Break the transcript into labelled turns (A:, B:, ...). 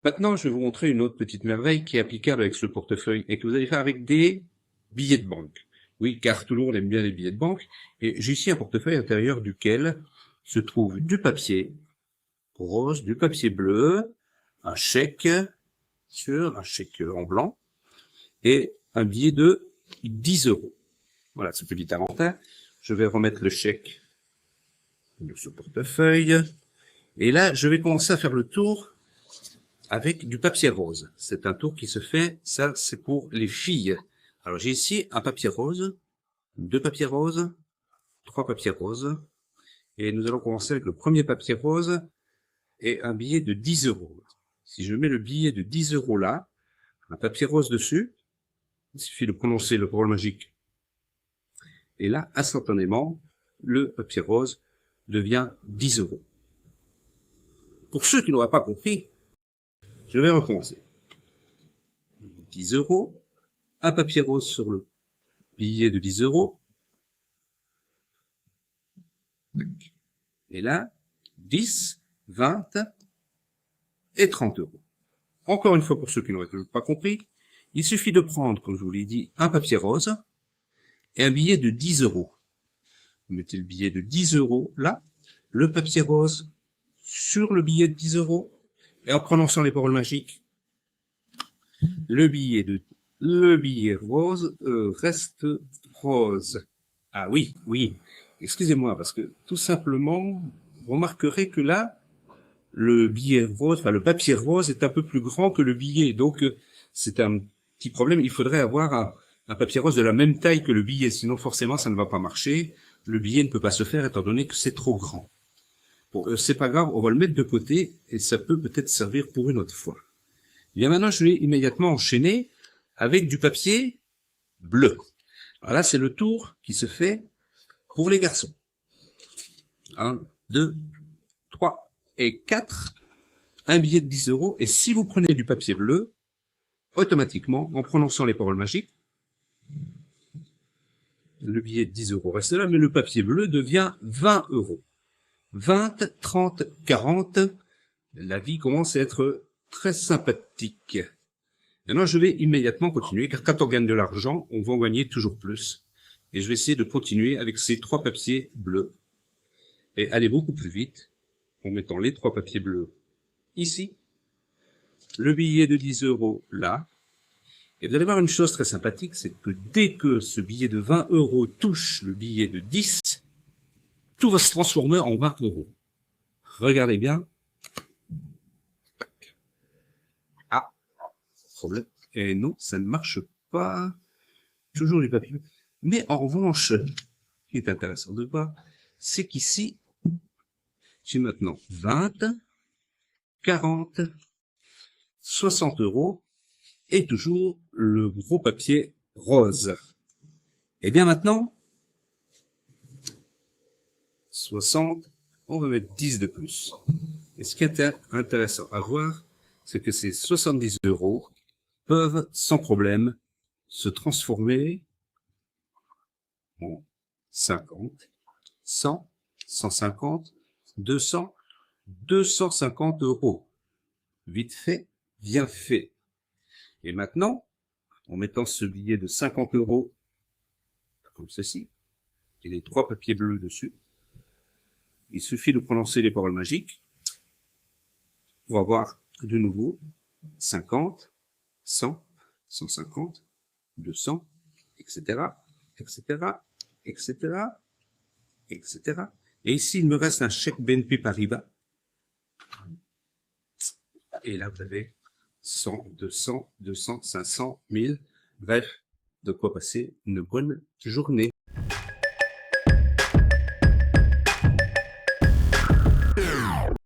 A: Maintenant, je vais vous montrer une autre petite merveille qui est applicable avec ce portefeuille et que vous allez faire avec des billets de banque. Oui, car tout le monde aime bien les billets de banque. Et j'ai ici un portefeuille à l'intérieur duquel se trouve du papier rose, du papier bleu, un chèque un chèque en blanc et un billet de 10 euros. Voilà ce petit inventaire. Je vais remettre le chèque de ce portefeuille. Et là, je vais commencer à faire le tour avec du papier rose. C'est un tour qui se fait, ça c'est pour les filles. Alors j'ai ici un papier rose, deux papiers roses, trois papiers roses, et nous allons commencer avec le premier papier rose et un billet de 10 euros. Si je mets le billet de 10 euros là, un papier rose dessus, il suffit de prononcer le parole magique. Et là, instantanément, le papier rose devient 10 euros. Pour ceux qui n'auraient pas compris, je vais recommencer. 10 euros, un papier rose sur le billet de 10 euros. Et là, 10, 20 et 30 euros. Encore une fois, pour ceux qui n'auraient pas compris, il suffit de prendre, comme je vous l'ai dit, un papier rose et un billet de 10 euros. Vous mettez le billet de 10 euros là, le papier rose sur le billet de 10 euros, et en prononçant les paroles magiques, le billet rose reste rose. Ah oui, oui, excusez-moi, parce que tout simplement, vous remarquerez que là, le billet rose, enfin le papier rose est un peu plus grand que le billet, donc c'est un petit problème. Il faudrait avoir un papier rose de la même taille que le billet, sinon forcément ça ne va pas marcher. Le billet ne peut pas se faire étant donné que c'est trop grand. Bon, c'est pas grave, on va le mettre de côté et ça peut peut-être servir pour une autre fois. Et bien maintenant, je vais immédiatement enchaîner avec du papier bleu. Alors là, c'est le tour qui se fait pour les garçons. 1, 2, 3 et 4. Un billet de 10 euros. Et si vous prenez du papier bleu, automatiquement, en prononçant les paroles magiques, le billet de 10 euros reste là, mais le papier bleu devient 20 euros. 20, 30, 40. La vie commence à être très sympathique. Maintenant, je vais immédiatement continuer, car quand on gagne de l'argent, on va en gagner toujours plus. Et je vais essayer de continuer avec ces trois papiers bleus et aller beaucoup plus vite en mettant les trois papiers bleus ici, le billet de 10 euros là. Et vous allez voir une chose très sympathique, c'est que dès que ce billet de 20 euros touche le billet de 10, tout va se transformer en 20 euros. Regardez bien. Ah, problème. Et non, ça ne marche pas. Toujours du papier. Mais en revanche, ce qui est intéressant de voir, c'est qu'ici, j'ai maintenant 20, 40, 60 euros et toujours le gros papier rose. Et bien maintenant, 60, on va mettre 10 de plus. Et ce qui est intéressant à voir, c'est que ces 70 euros peuvent sans problème se transformer en 50, 100, 150, 200, 250 euros. Vite fait, bien fait. Et maintenant, en mettant ce billet de 50 euros, comme ceci, et les trois papiers bleus dessus, il suffit de prononcer les paroles magiques pour avoir de nouveau 50, 100, 150, 200, etc., etc., etc., etc. Et ici, il me reste un chèque BNP Paribas. Et là, vous avez 100, 200, 200, 500, 1000. Bref, de quoi passer une bonne journée.